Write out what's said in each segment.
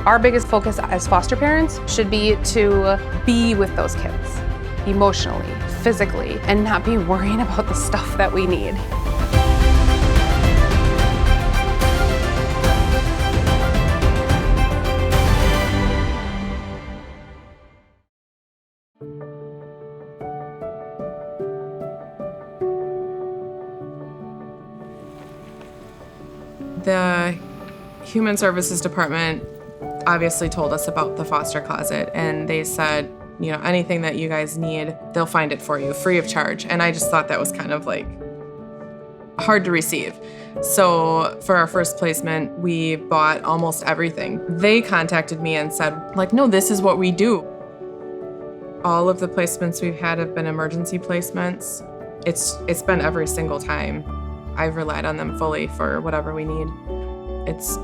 Our biggest focus as foster parents should be to be with those kids emotionally, physically, and not be worrying about the stuff that we need. The Human Services Department obviously told us about the foster closet, and they said, you know, anything that you guys need, they'll find it for you, free of charge. And I just thought that was kind of like hard to receive. So for our first placement, we bought almost everything. They contacted me and said, like, no, this is what we do. All of the placements we've had have been emergency placements. It's been every single time. I've relied on them fully for whatever we need. It's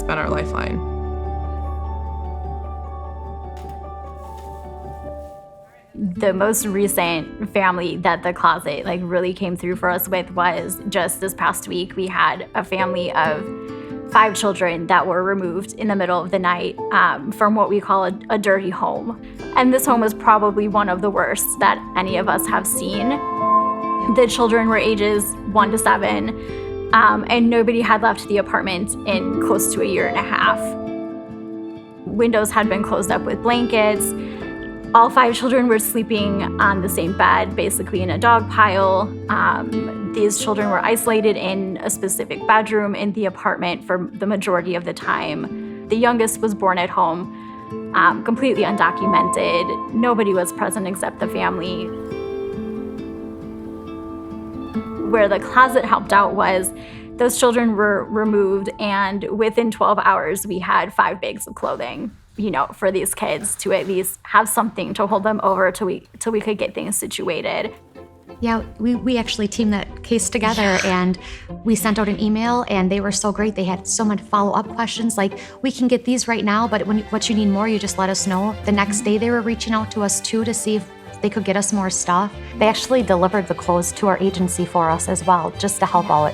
been our lifeline. The most recent family that the closet really came through for us with was just this past week. We had a family of 5 children that were removed in the middle of the night from what we call a dirty home. And this home was probably one of the worst that any of us have seen. The children were ages 1 to 7, and nobody had left the apartment in close to a year and a half. Windows had been closed up with blankets. All 5 children were sleeping on the same bed, basically in a dog pile. These children were isolated in a specific bedroom in the apartment for the majority of the time. The youngest was born at home, completely undocumented. Nobody was present except the family. Where the closet helped out was those children were removed, and within 12 hours, we had 5 bags of clothing, for these kids to at least have something to hold them over till we could get things situated. Yeah, we actually teamed that case together, and we sent out an email, and they were so great. They had so many follow-up questions, like, we can get these right now, but what you need more, you just let us know. The next day, they were reaching out to us, too, to see if they could get us more stuff. They actually delivered the clothes to our agency for us as well, just to help out.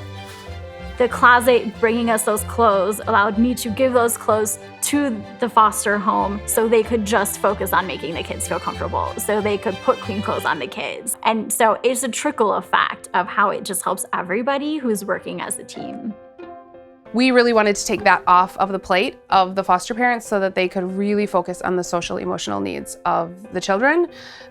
The closet bringing us those clothes allowed me to give those clothes to the foster home so they could just focus on making the kids feel comfortable, so they could put clean clothes on the kids. And so it's a trickle effect of how it just helps everybody who's working as a team. We really wanted to take that off of the plate of the foster parents so that they could really focus on the social emotional needs of the children,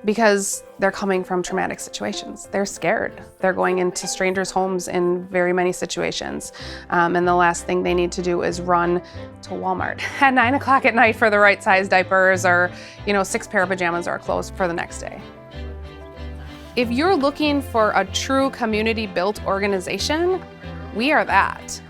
because they're coming from traumatic situations. They're scared. They're going into strangers' homes in very many situations. And the last thing they need to do is run to Walmart at 9 o'clock at night for the right size diapers or 6 pair of pajamas or clothes for the next day. If you're looking for a true community-built organization, we are that.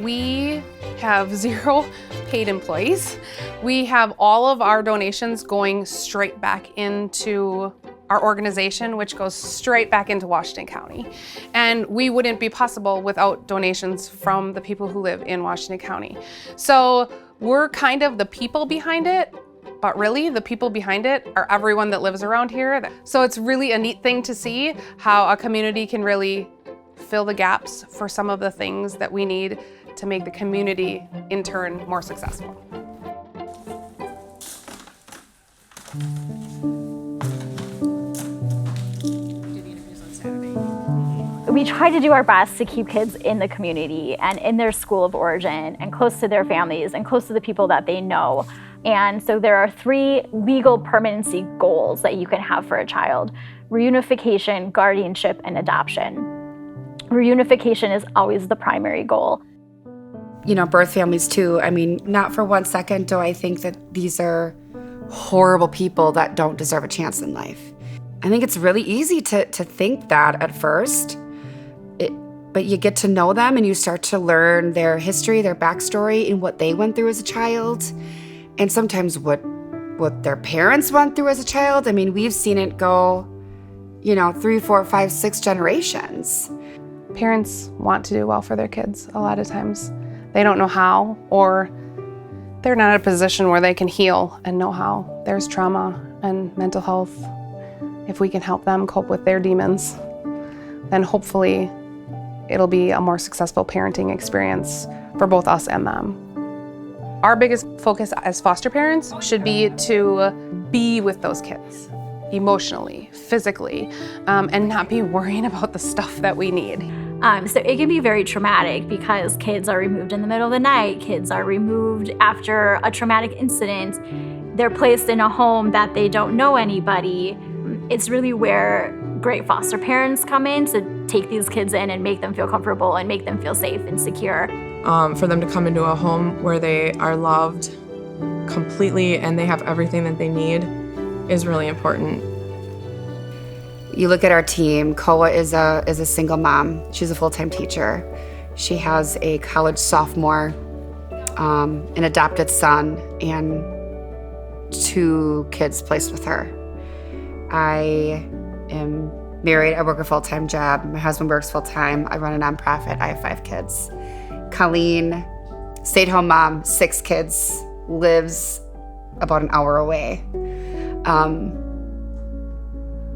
We have 0 paid employees. We have all of our donations going straight back into our organization, which goes straight back into Washington County. And we wouldn't be possible without donations from the people who live in Washington County. So we're kind of the people behind it, but really the people behind it are everyone that lives around here. So it's really a neat thing to see how a community can really fill the gaps for some of the things that we need to make the community, in turn, more successful. We try to do our best to keep kids in the community and in their school of origin and close to their families and close to the people that they know. And so there are 3 legal permanency goals that you can have for a child: reunification, guardianship, and adoption. Reunification is always the primary goal. Birth families too. I mean, not for 1 second do I think that these are horrible people that don't deserve a chance in life. I think it's really easy to think that at first, but you get to know them and you start to learn their history, their backstory, and what they went through as a child, and sometimes what their parents went through as a child. I mean, we've seen it go, 3, 4, 5, 6 generations. Parents want to do well for their kids a lot of times. They don't know how, or they're not in a position where they can heal and know how. There's trauma and mental health. If we can help them cope with their demons, then hopefully it'll be a more successful parenting experience for both us and them. Our biggest focus as foster parents should be to be with those kids emotionally, physically, and not be worrying about the stuff that we need. So it can be very traumatic because kids are removed in the middle of the night. Kids are removed after a traumatic incident. They're placed in a home that they don't know anybody. It's really where great foster parents come in to take these kids in and make them feel comfortable and make them feel safe and secure. For them to come into a home where they are loved completely and they have everything that they need is really important. You look at our team, Koa is a single mom. She's a full-time teacher. She has a college sophomore, an adopted son, and 2 kids placed with her. I am married, I work a full-time job. My husband works full-time. I run a nonprofit. I have 5 kids. Colleen, stay-at-home mom, 6 kids, lives about an hour away.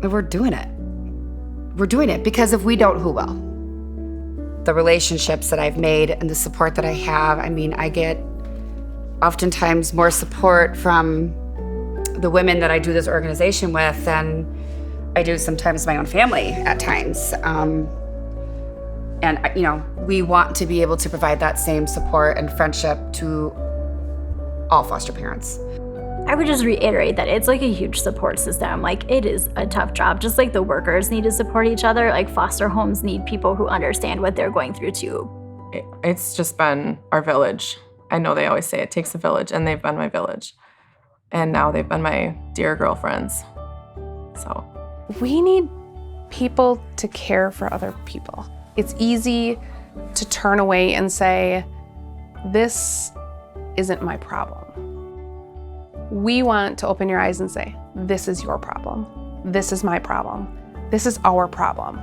And we're doing it. We're doing it because if we don't, who will? The relationships that I've made and the support that I have, I mean, I get oftentimes more support from the women that I do this organization with than I do sometimes my own family at times. And, you know, we want to be able to provide that same support and friendship to all foster parents. I would just reiterate that it's like a huge support system. Like, it is a tough job. Just like the workers need to support each other, like foster homes need people who understand what they're going through too. It's just been our village. I know they always say it takes a village, and they've been my village. And now they've been my dear girlfriends. So We need people to care for other people. It's easy to turn away and say, this isn't my problem. We want to open your eyes and say, this is your problem. This is my problem. This is our problem.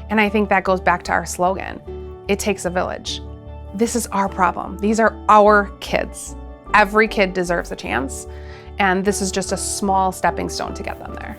And I think that goes back to our slogan, it takes a village. This is our problem. These are our kids. Every kid deserves a chance. And this is just a small stepping stone to get them there.